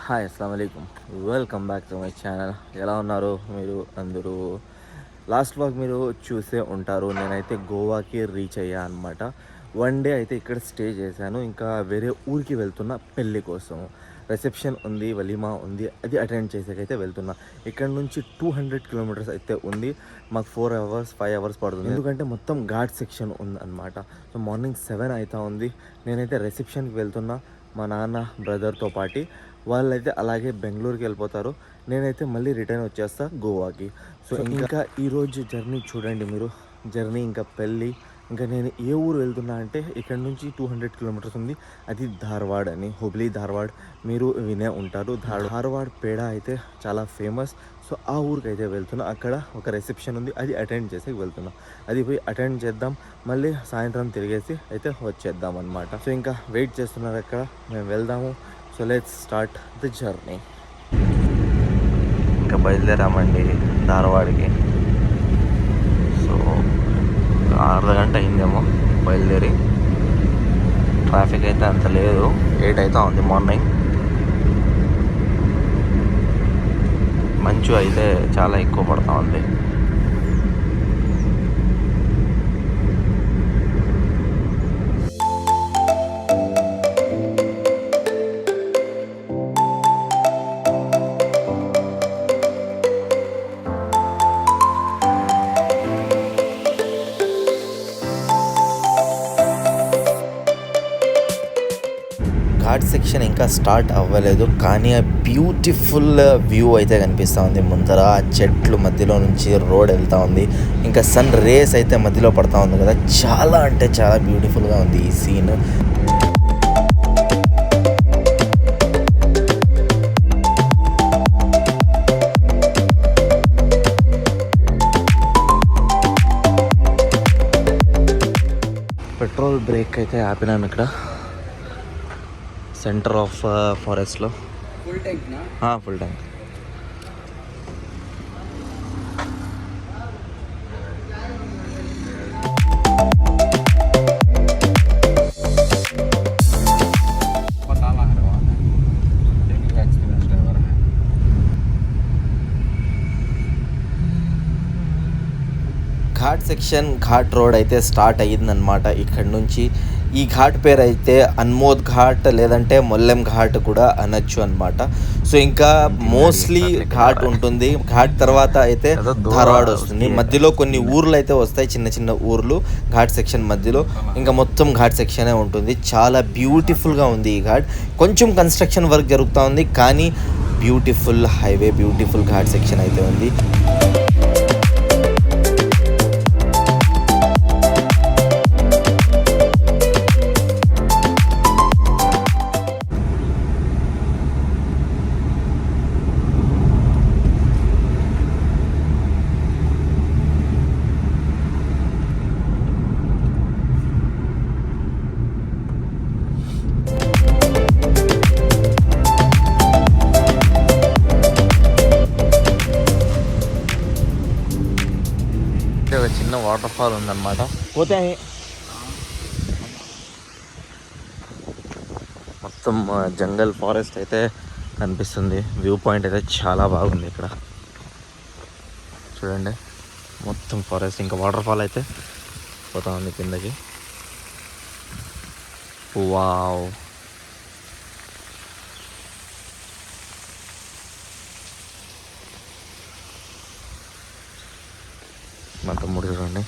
Hi అస్సలం వాలేకుమ్. Welcome back to my channel. ఎలా ఉన్నారు మీరు అందరూ? లాస్ట్ వ్లాగ్ మీరు చూసే ఉంటారు. నేనైతే గోవాకి రీచ్ అయ్యా అనమాట. వన్ డే అయితే ఇక్కడ స్టే చేశాను. ఇంకా వేరే ఊరికి వెళ్తున్నా పెళ్ళి కోసం. రిసెప్షన్ ఉంది, వలీమా ఉంది, అది అటెండ్ చేసేకైతే వెళ్తున్నా. ఇక్కడ నుంచి 200 కిలోమీటర్స్ అయితే ఉంది. మాకు 4 అవర్స్ 5 అవర్స్ పడుతుంది, ఎందుకంటే మొత్తం ఘాట్ సెక్షన్ ఉంది అనమాట. సో మార్నింగ్ 7 అవుతా ఉంది. నేనైతే రిసెప్షన్కి వెళ్తున్నా మా నాన్న బ్రదర్తో పాటు. వాళ్ళైతే అలాగే బెంగళూరుకి వెళ్ళిపోతారు. నేనైతే మళ్ళీ రిటర్న్ వచ్చేస్తా గోవాకి. సో ఇంకా ఈరోజు జర్నీ చూడండి మీరు. జర్నీ ఇంకా పెళ్ళి. ఇంకా నేను ఏ ఊరు వెళ్తున్నా అంటే ఇక్కడ నుంచి 200 కిలోమీటర్స్ ఉంది. అది ధార్వాడ్ అని, హుబ్లీ ధార్వాడ్ మీరు వినే ఉంటారు. ధార్వాడ్ పేడ అయితే చాలా ఫేమస్. సో ఆ ఊరికి అయితే వెళ్తున్నా. అక్కడ ఒక రిసెప్షన్ ఉంది, అది అటెండ్ చేసి వెళ్తున్నా. అది పోయి అటెండ్ చేద్దాం, మళ్ళీ సాయంత్రం తిరిగేసి అయితే వచ్చేద్దాం అనమాట. సో ఇంకా వెయిట్ చేస్తున్నారు అక్కడ, మేము వెళ్దాము. So let's start the journey. ఇంకా బయలుదేరామండి ధార్వాడ్కి. సో అర్ధ గంట అయిందేమో బయలుదేరి. ట్రాఫిక్ అయితే అంత లేదు. 8 అవుతా ఉంది మార్నింగ్. మంచు అయితే చాలా ఎక్కువ పడతా ఉంది. ఘాట్ సెక్షన్ ఇంకా స్టార్ట్ అవ్వలేదు, కానీ ఆ బ్యూటిఫుల్ వ్యూ అయితే కనిపిస్తూ ఉంది ముందర. ఆ చెట్లు మధ్యలో నుంచి రోడ్ వెళ్తూ ఉంది. ఇంకా సన్ రేస్ అయితే మధ్యలో పడతా ఉంది కదా, చాలా అంటే చాలా బ్యూటిఫుల్గా ఉంది ఈ సీన్. పెట్రోల్ బ్రేక్ అయితే ఆపినాను ఇక్కడ సెంటర్ ఆఫ్ ఫారెస్ట్లో. Full tank. Ghat section, ghat road అయితే స్టార్ట్ అయ్యిందనమాట ఇక్కడ నుంచి. ఈ ఘాట్ పేరు అయితే అన్మోద్ ఘాట్ లేదంటే మొల్లెం ఘాట్ కూడా అనొచ్చు అనమాట. సో ఇంకా మోస్ట్లీ ఘాట్ ఉంటుంది. ఘాట్ తర్వాత అయితే ధార్వాడ్ వస్తుంది. మధ్యలో కొన్ని ఊర్లు అయితే వస్తాయి, చిన్న చిన్న ఊర్లు ఘాట్ సెక్షన్ మధ్యలో. ఇంకా మొత్తం ఘాట్ సెక్షనే ఉంటుంది. చాలా బ్యూటిఫుల్గా ఉంది ఈ ఘాట్. కొంచెం కన్స్ట్రక్షన్ వర్క్ జరుగుతూ ఉంది, కానీ beautiful highway, beautiful ghat section అయితే ఉంది. ఒక చిన్న వాటర్ ఫాల్ ఉందన్నమాట. పోతే మొత్తం జంగల్ ఫారెస్ట్ అయితే కనిపిస్తుంది. వ్యూ పాయింట్ అయితే చాలా బాగుంది ఇక్కడ చూడండి. మొత్తం ఫారెస్ట్, ఇంకా వాటర్ ఫాల్ అయితే పోతా ఉంది కిందకి. వావ్, మా తమ్ముడు చూడండి,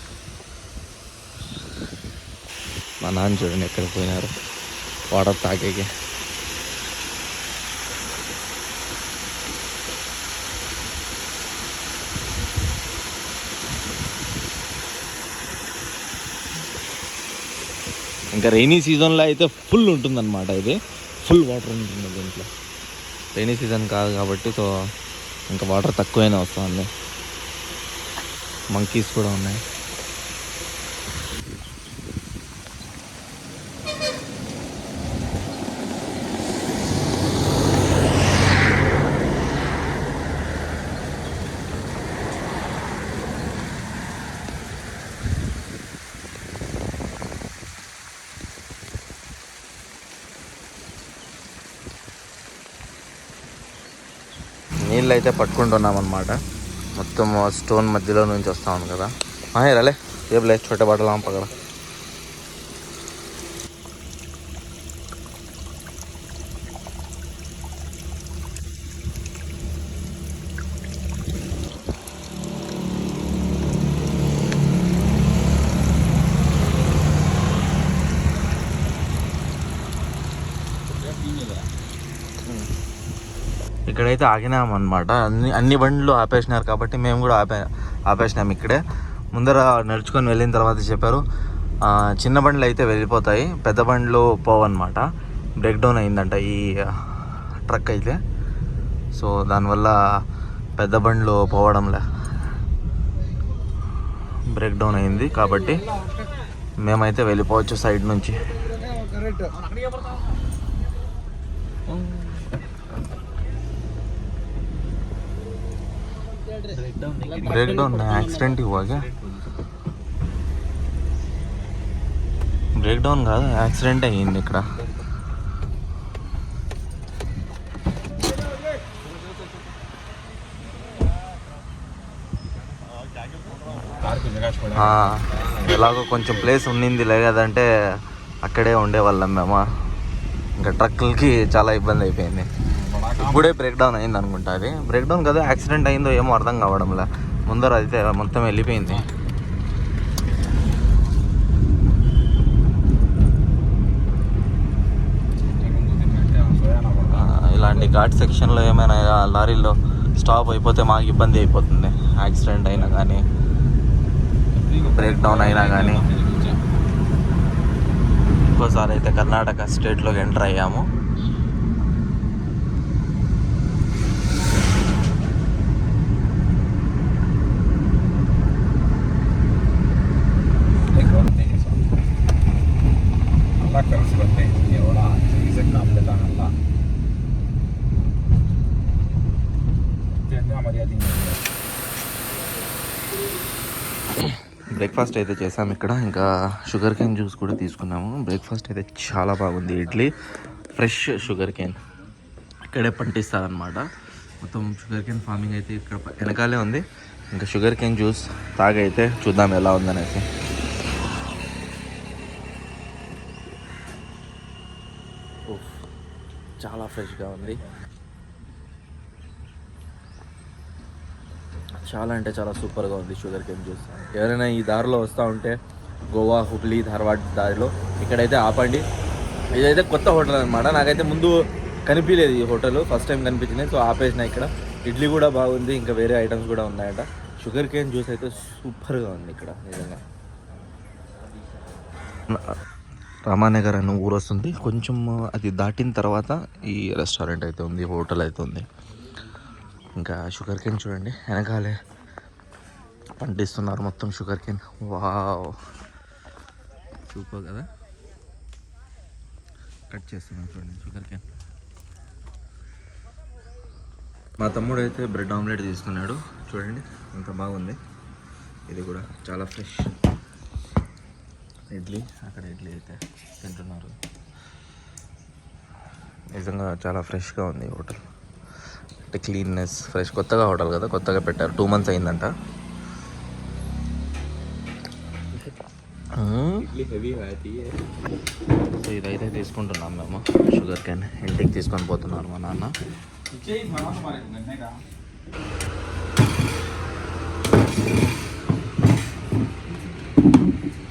మా నాన్న చూడండి ఎక్కడికి పోయినారు వాటర్ తాగేకి. ఇంకా రైనీ సీజన్లో అయితే ఫుల్ ఉంటుందన్నమాట. ఇది ఫుల్ వాటర్ ఉంటుంది దీంట్లో. రైనీ సీజన్ కాదు కాబట్టి సో ఇంకా వాటర్ తక్కువైనా వస్తుంది. మంకీస్ కూడా ఉన్నాయి. నీళ్ళు అయితే పట్టుకుంటున్నాం అనమాట. మొత్తం స్టోన్ మధ్యలో నుంచి వస్తా ఉంది కదా. రలే ఏబులే छोटे बाटल हम पकड़ा. ఇక్కడైతే ఆగినాం అనమాట. అన్ని బండ్లు ఆపేసినారు కాబట్టి మేము కూడా ఆపేసినాం ఇక్కడే. ముందర నడుచుకొని వెళ్ళిన తర్వాత చెప్పారు చిన్న బండ్లు అయితే వెళ్ళిపోతాయి, పెద్ద బండ్లు పోవన్నమాట. బ్రేక్ డౌన్ అయిందంట ఈ ట్రక్ అయితే. సో దానివల్ల పెద్ద బండ్లు పోవడంలే, బ్రేక్ డౌన్ అయింది కాబట్టి మేమైతే వెళ్ళిపోవచ్చు సైడ్ నుంచి. ब्रेक डाउन एक्सीडेंट हुआ क्या? బ్రేక్ డౌన్ కాదు, యాక్సిడెంట్ అయ్యింది ఇక్కడ. ఎలాగో కొంచెం ప్లేస్ ఉండింది లేదంటే అక్కడే ఉండేవాళ్ళం మేము. ఇంకా ట్రక్కులకి చాలా ఇబ్బంది అయిపోయింది. ఇప్పుడే బ్రేక్ డౌన్ అయింది అనుకుంటా. అది బ్రేక్ డౌన్ కదా యాక్సిడెంట్ అయిందో ఏమో అర్థం కావడంలే. ముందర అయితే మొత్తం వెళ్ళిపోయింది. ఇలాంటి ఘాట్ సెక్షన్లో ఏమైనా లారీల్లో స్టాప్ అయిపోతే మాకు ఇబ్బంది అయిపోతుంది. యాక్సిడెంట్ అయినా కానీ బ్రేక్ డౌన్ అయినా కానీ. ఇంకోసారి అయితే కర్ణాటక స్టేట్లోకి ఎంటర్ అయ్యాము. బ్రేక్ఫాస్ట్ అయితే చేసాం ఇక్కడ. ఇంకా షుగర్ కేన్ జ్యూస్ కూడా తీసుకున్నాము. బ్రేక్ఫాస్ట్ అయితే చాలా బాగుంది. ఇడ్లీ, ఫ్రెష్ షుగర్ కేన్ ఇక్కడే పండిస్తారనమాట. మొత్తం షుగర్ కేన్ ఫార్మింగ్ అయితే ఇక్కడ వెనకాలే ఉంది. ఇంకా షుగర్ కేన్ జ్యూస్ తాగైతే చూద్దాం ఎలా ఉందనేసి. చాలా ఫ్రెష్గా ఉంది. చాలా అంటే చాలా సూపర్గా ఉంది షుగర్ కేన్ జ్యూస్. ఎవరైనా ఈ దారిలో వస్తూ ఉంటే గోవా, హుబ్లీ, ధార్వాడ్ దారిలో ఇక్కడైతే ఆపండి. ఇదైతే కొత్త హోటల్ అనమాట. నాకైతే ముందు కనిపించలేదు ఈ హోటల్, ఫస్ట్ టైం కనిపించింది. సో ఆపేసిన ఇక్కడ. ఇడ్లీ కూడా బాగుంది, ఇంకా వేరే ఐటమ్స్ కూడా ఉన్నాయట. షుగర్ కేన్ జ్యూస్ అయితే సూపర్గా ఉంది ఇక్కడ నిజంగా. రామానగర్ అనే ఊరు వస్తుంది. కొంచెం అది దాటిన తర్వాత ఈ రెస్టారెంట్ అయితే ఉంది, హోటల్ అయితే ఉంది. ఇంకా షుగర్ కేన్ చూడండి వెనకాలే పండిస్తున్నారు మొత్తం షుగర్ కేన్. వావ్ సూపర్ కదా. కట్ చేస్తున్నాను చూడండి షుగర్ కేన్. మా తమ్ముడు అయితే బ్రెడ్ ఆమ్లెట్ తీసుకున్నాడు చూడండి ఎంత బాగుంది. ఇది కూడా చాలా ఫ్రెష్. ఇడ్లీ, అక్కడ ఇడ్లీ అయితే తింటున్నారు. నిజంగా చాలా ఫ్రెష్గా ఉంది హోటల్. అంటే క్లీన్నెస్, ఫ్రెష్. కొత్తగా హోటల్ కదా, కొత్తగా పెట్టారు. 2 months అయిందంట. సో ఇదైతే తీసుకుంటున్నాం మేము షుగర్ కేన్. ఇంటికి తీసుకొని పోతున్నారు మా నాన్న.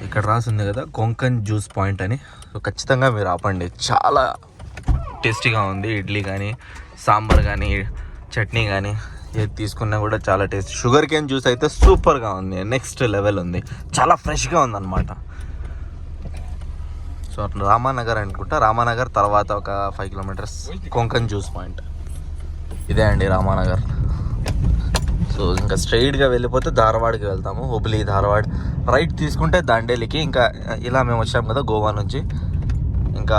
ఇక్కడ రాసింది కదా కొంకన్ జ్యూస్ పాయింట్ అని. సో ఖచ్చితంగా మీరు ఆపండి. చాలా టేస్టీగా ఉంది. ఇడ్లీ కానీ, సాంబార్ కానీ, చట్నీ కానీ ఏది తీసుకున్నా కూడా చాలా టేస్ట్. షుగర్ కేన్ జ్యూస్ అయితే సూపర్గా ఉంది, నెక్స్ట్ లెవెల్ ఉంది. చాలా ఫ్రెష్గా ఉందన్నమాట. సో రామానగర్ అనుకుంటా. రామానగర్ తర్వాత ఒక 5 kilometers కొంకన్ జ్యూస్ పాయింట్. ఇదే అండి రామానగర్. సో ఇంకా స్ట్రైట్గా వెళ్ళిపోతే ధార్వాడ్కి వెళ్తాము. హుబ్లీ, ధార్వాడ్. రైట్ తీసుకుంటే దండేలికి. ఇంకా ఇలా మేము వచ్చాము కదా గోవా నుంచి. ఇంకా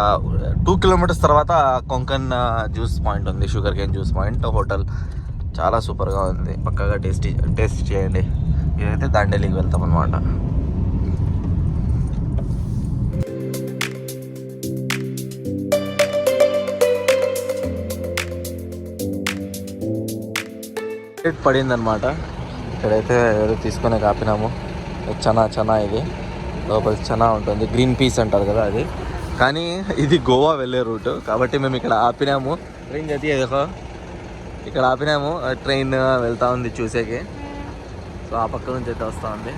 2 kilometers తర్వాత కొంకన్ జ్యూస్ పాయింట్ ఉంది, sugar cane juice point hotel. చాలా సూపర్గా ఉంది. పక్కాగా టేస్ట్ చేయండి. ఇదైతే దండేలికి వెళ్తాం అనమాట. రేట్ పడింది అనమాట. ఇక్కడైతే ఏదో తీసుకునే ఆపినాము. చనా ఇది లోపల చనా ఉంటుంది, గ్రీన్ పీస్ అంటారు కదా అది. కానీ ఇది గోవా వెళ్ళే రూట్ కాబట్టి మేము ఇక్కడ ఆపినాము. ట్రైన్ జతి ఇక్కడ ఆపినాము. ట్రైన్ వెళ్తూ ఉంది చూసేకి. సో ఆ పక్క నుంచి అయితే వస్తూ ఉంది.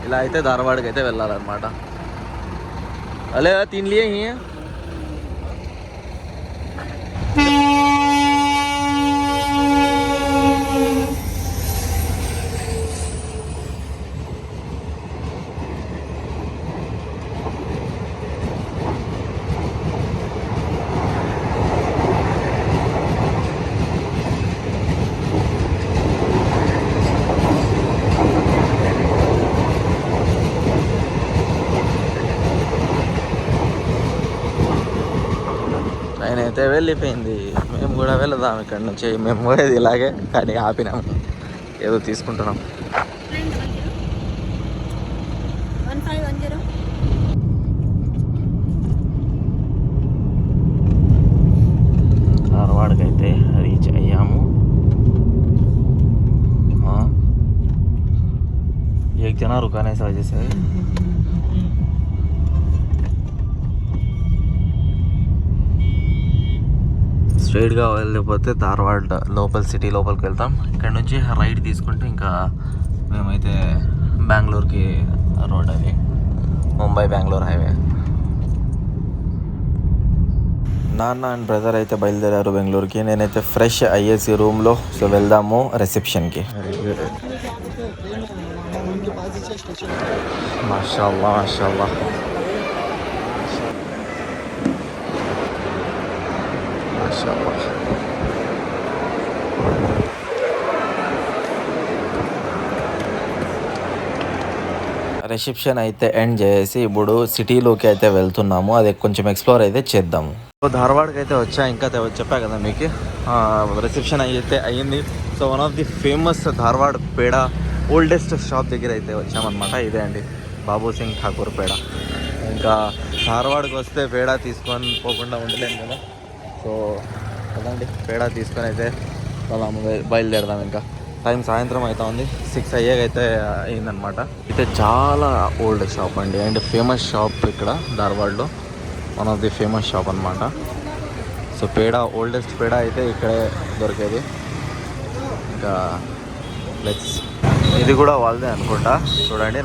ఇలా అయితే ధారవాడకి అయితే వెళ్ళాలన్నమాట. అలే తినలియే ఆయన అయితే వెళ్ళిపోయింది. మేము కూడా వెళదాం ఇక్కడ నుంచి. మేము పోయేది ఇలాగే కానీ ఆపినాము, ఏదో తీసుకుంటున్నాం. ధారవాడకి అయితే రీచ్ అయ్యాము. एक जना रुका नहीं वजह से స్ట్రైట్గా వెళ్ళిపోతే ధారవాడ లోపల సిటీ లోపలికి వెళ్తాం. ఇక్కడ నుంచి రైట్ తీసుకుంటే ఇంకా మేమైతే బెంగళూరుకి రోడ్, అది ముంబై బెంగళూరు హైవే. నాన్న అండ్ బ్రదర్ అయితే బయలుదేరారు బెంగళూరుకి. నేనైతే ఫ్రెష్ అయ్యేసి రూమ్లో. సో వెళ్దాము రిసెప్షన్కి. మాషాల్లా మాషాల్లా. రిసెప్షన్ అయితే ఎండ్ చేసి ఇప్పుడు సిటీలోకి అయితే వెళ్తున్నాము. అది కొంచెం ఎక్స్ప్లోర్ అయితే చేద్దాము. ధారవాడకి అయితే వచ్చా, ఇంకా చెప్పా కదా మీకు. రిసెప్షన్ అయితే అయ్యింది. So one of the famous Dharwad పేడ ఓల్డెస్ట్ షాప్ దగ్గర అయితే వచ్చామన్నమాట. ఇదే అండి బాబు సింగ్ ఠాకూర్ పేడ. ఇంకా ధారవాడకి వస్తే పేడ తీసుకొని పోకుండా ఉండలేము కదా. సో కదండి పేడ తీసుకొని అయితే మనం బయలుదేరదాం. ఇంకా టైం సాయంత్రం అవుతా ఉంది, 6 అయ్యేకైతే అయిందనమాట. అయితే చాలా ఓల్డ్ షాప్ అండి, అండ్ ఫేమస్ షాప్ ఇక్కడ ధారవాడలో. One of the famous shop అనమాట. సో పేడ ఓల్డెస్ట్ పేడ అయితే ఇక్కడే దొరికేది. ఇంకా లెట్స్, ఇది కూడా వాళ్ళదే అనుకుంటా. చూడండి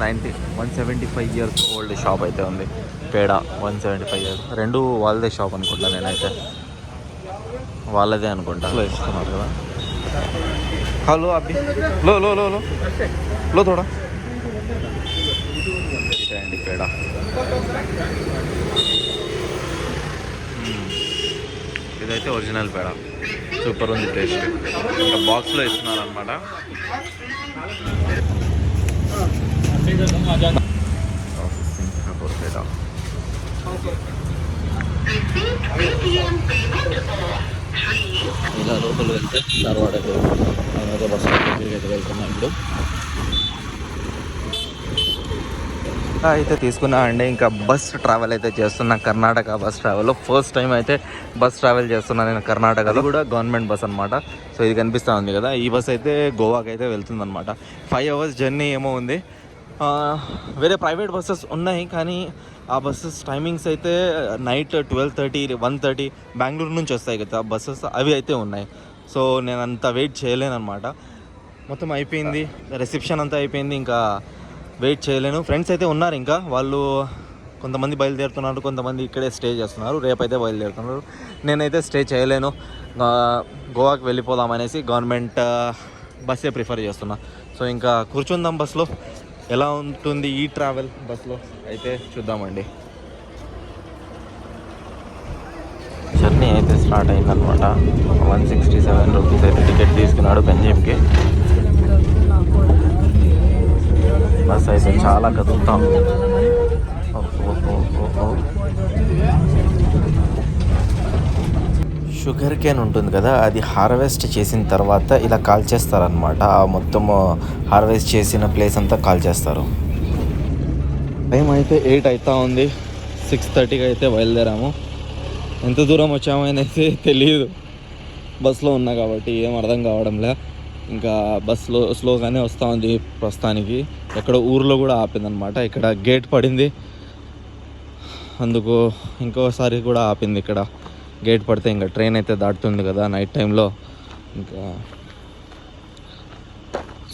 175 ఇయర్స్ ఓల్డ్ షాప్ అయితే ఉంది. పేడ 175 ఇయర్స్, రెండు వాళ్ళదే షాప్ అనుకుంటా. నేనైతే వాళ్ళదే అనుకుంటా. లో ఇస్తున్నారు కదా. హలో అబ్బి లో లో లో లో లో థోడా. ఇదే అండి పేడ. ఇదైతే ఒరిజినల్ పేడ, సూపర్ ఉంది టేస్ట్. ఇంకా బాక్స్లో ఇస్తున్నారు అనమాట. పేడ ఇలా లోపల వెళ్తే ధారవాడకి బస్ దగ్గరికి అయితే వెళ్తున్నాం ఇప్పుడు. అయితే తీసుకున్నా అండి. ఇంకా బస్ ట్రావెల్ అయితే చేస్తున్నా, Karnataka bus travel. First time అయితే బస్ ట్రావెల్ చేస్తున్నాను నేను కర్ణాటకలో. కూడా గవర్నమెంట్ బస్ అనమాట. సో ఇది కనిపిస్తూ ఉంది కదా, ఈ బస్ అయితే గోవాకి అయితే వెళ్తుంది అనమాట. 5 hours జర్నీ ఏమో ఉంది. వేరే ప్రైవేట్ బస్సెస్ ఉన్నాయి కానీ ఆ బస్సెస్ టైమింగ్స్ అయితే నైట్ 12:30, 1:30 బెంగళూరు నుంచి వస్తాయి కదా బస్సెస్, అవి అయితే ఉన్నాయి. సో నేను అంత వెయిట్ చేయలేనమాట. మొత్తం అయిపోయింది, రిసెప్షన్ అంతా అయిపోయింది, ఇంకా వెయిట్ చేయలేను. ఫ్రెండ్స్ అయితే ఉన్నారు, ఇంకా వాళ్ళు కొంతమంది బయలుదేరుతున్నారు, కొంతమంది ఇక్కడే స్టే చేస్తున్నారు. రేపైతే బయలుదేరుతున్నారు. నేనైతే స్టే చేయలేను, గోవాకి వెళ్ళిపోదామనేసి గవర్నమెంట్ బస్సే ప్రిఫర్ చేస్తున్నా. సో ఇంకా కూర్చుందాం బస్లో. ఎలా ఉంటుంది ఈ ట్రావెల్ బస్లో అయితే చూద్దామండి. జర్నీ అయితే స్టార్ట్ అయిందనమాట. 167 రూపీస్ అయితే టికెట్ తీసుకున్నాడు బెంజియంకి. బస్ అయితే చాలా కదులుతాం. షుగర్ కేన్ ఉంటుంది కదా, అది హార్వెస్ట్ చేసిన తర్వాత ఇలా కాల్చేస్తారనమాట. ఆ మొత్తం హార్వెస్ట్ చేసిన ప్లేస్ అంతా కాల్చేస్తారు. టైం అయితే 8 అవుతా ఉంది. 6:30కి అయితే బయలుదేరాము. ఎంత దూరం వచ్చామో అయితే తెలియదు, బస్లో ఉన్నా కాబట్టి ఏం అర్థం కావడంలే. ఇంకా బస్ స్లోగానే వస్తూ ఉంది ప్రస్తుతానికి. ఎక్కడ ఊర్లో కూడా ఆపిందనమాట. ఇక్కడ గేట్ పడింది, అందుకు ఇంకోసారి కూడా ఆపింది. ఇక్కడ గేట్ పడితే ఇంకా ట్రైన్ అయితే దాటుతుంది కదా నైట్ టైంలో. ఇంకా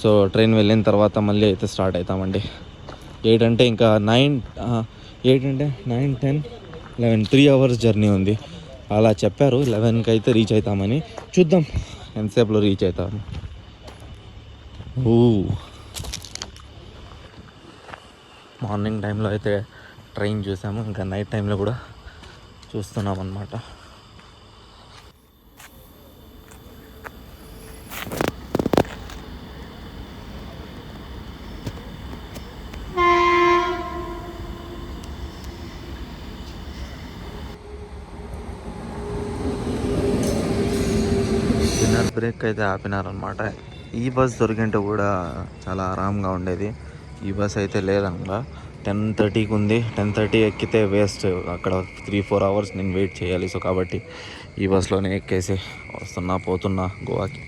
సో ట్రైన్ వెళ్ళిన తర్వాత మళ్ళీ అయితే స్టార్ట్ అవుతామండి. 8 అంటే ఇంకా 8 అంటే 9, 10, 11 3 hours జర్నీ ఉంది. అలా చెప్పారు. 11కి అయితే రీచ్ అవుతామని. చూద్దాం ఎంతసేపులో రీచ్ అవుతాము. మార్నింగ్ టైంలో అయితే ట్రైన్ చూసాము, ఇంకా నైట్ టైంలో కూడా చూస్తున్నాం అన్నమాట. డిన్నర్ బ్రేక్ అయితే ఆపినారనమాట. ఈ బస్ దొరికింటే కూడా చాలా ఆరాంగా ఉండేది. ఈ బస్ అయితే లేదనగా 10:30కి ఉంది. 10:30 ఎక్కితే వేస్ట్, అక్కడ 3-4 hours నేను వెయిట్ చేయాలి. సో కాబట్టి ఈ బస్లోనే ఎక్కేసి పోతున్నా గోవాకి.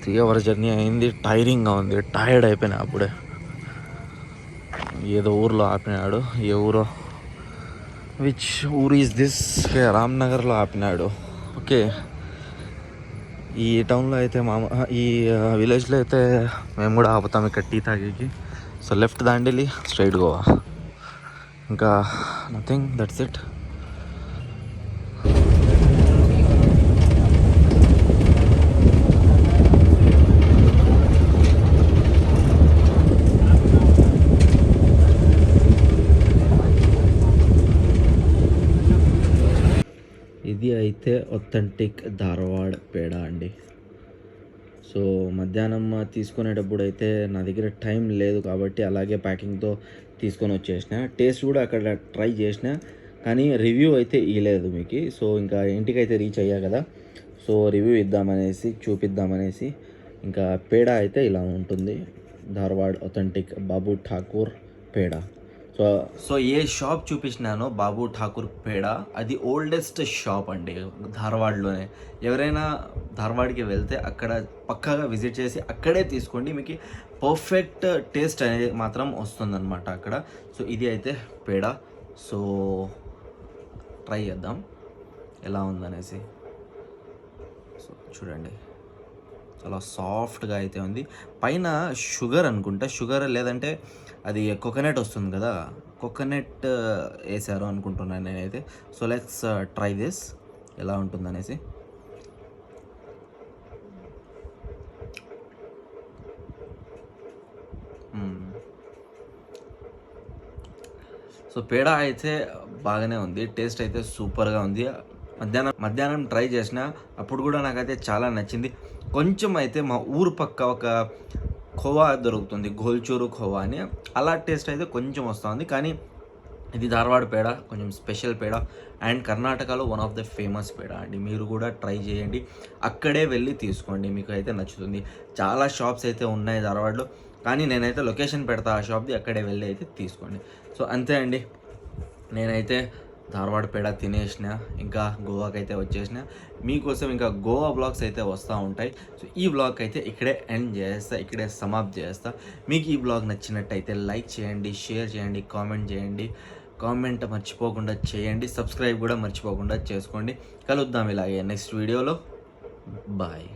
3 hours జర్నీ అయింది. టైరింగ్గా ఉంది, టైర్డ్ అయిపోయినా అప్పుడే. ఏదో ఊర్లో ఆపినాడు. ఏ ఊరో, విచ్ ఊర్ ఈజ్ దిస్? రామ్నగర్లో ఆపినాడు. ఓకే, ఈ టౌన్లో అయితే ఈ విలేజ్లో అయితే మేము కూడా ఆపుతాం ఇక్కడ టీ తాగేకి. So left Dandeli, straight Goa, ఇంకా నథింగ్, దట్స్ ఇట్. ఇది అయితే ఒథెంటిక్ ధార్వాడ్ పేడ అండి. సో మధ్యాహ్నం తీసుకునేటప్పుడు అయితే నా దగ్గర టైం లేదు కాబట్టి అలాగే ప్యాకింగ్తో తీసుకొని వచ్చేసిన. టేస్ట్ కూడా అక్కడ ట్రై చేసిన, కానీ రివ్యూ అయితే ఇవ్వలేదు మీకు. సో ఇంకా ఇంటికైతే రీచ్ అయ్యా కదా, సో రివ్యూ ఇద్దామనేసి, చూపిద్దామనేసి. ఇంకా పేడ అయితే ఇలా ఉంటుంది, ధార్వాడ్ ఒథెంటిక్ బాబు ఠాకూర్ పేడ. సో ఏ షాప్ చూపించినానో బాబు ఠాకూర్ పేడ, అది ఓల్డెస్ట్ షాప్ అండి ధార్వాడ్లోనే. ఎవరైనా ధార్వాడ్కి వెళ్తే అక్కడ పక్కాగా విజిట్ చేసి అక్కడే తీసుకోండి, మీకు పర్ఫెక్ట్ టేస్ట్ అనేది మాత్రం వస్తుందన్నమాట అక్కడ. సో ఇది అయితే పేడ. సో ట్రై చేద్దాం ఎలా ఉందనేసి. సో చూడండి, చాలా సాఫ్ట్గా అయితే ఉంది. పైన షుగర్ అనుకుంటా, షుగర్ లేదంటే అది కోకోనట్ వస్తుంది కదా, కోకోనట్ వేసారు అనుకుంటున్నాను నేనైతే. సో లెట్స్ ట్రై దిస్ ఎలా ఉంటుందనేసి. సో పేడ అయితే బాగానే ఉంది, టేస్ట్ అయితే సూపర్గా ఉంది. మధ్యాహ్నం ట్రై చేసిన అప్పుడు కూడా నాకైతే చాలా నచ్చింది. కొంచెం అయితే మా ఊరు పక్క ఒక ఖోవా దొరుకుతుంది, గోల్చూరు ఖోవా అని, అలా టేస్ట్ అయితే కొంచెం వస్తుంది. కానీ ఇది ధార్వాడ్ పేడ, కొంచెం స్పెషల్ పేడ అండ్ కర్ణాటకలో వన్ ఆఫ్ ద ఫేమస్ పేడ అండి. మీరు కూడా ట్రై చేయండి, అక్కడే వెళ్ళి తీసుకోండి, మీకు అయితే నచ్చుతుంది. చాలా షాప్స్ అయితే ఉన్నాయి ధార్వాడ్లో, కానీ నేనైతే లొకేషన్ పెడతా ఆ షాప్ది, అక్కడే వెళ్ళి అయితే తీసుకోండి. సో అంతే అండి, నేనైతే ధార్వాడ్ పేడ తినేసిన, ఇంకా గోవాకి అయితే వచ్చేసిన. మీకోసం ఇంకా గోవా బ్లాగ్స్ అయితే వస్తూ ఉంటాయి. సో ఈ బ్లాగ్ అయితే ఇక్కడే ఎండ్ చేస్తా, ఇక్కడే సమాప్తి చేస్తా. మీకు ఈ బ్లాగ్ నచ్చినట్టయితే లైక్ చేయండి, షేర్ చేయండి, కామెంట్ చేయండి. కామెంట్ మర్చిపోకుండా చేయండి, సబ్స్క్రైబ్ కూడా మర్చిపోకుండా చేసుకోండి. కలుద్దాం ఇలాగే నెక్స్ట్ వీడియోలో. బాయ్.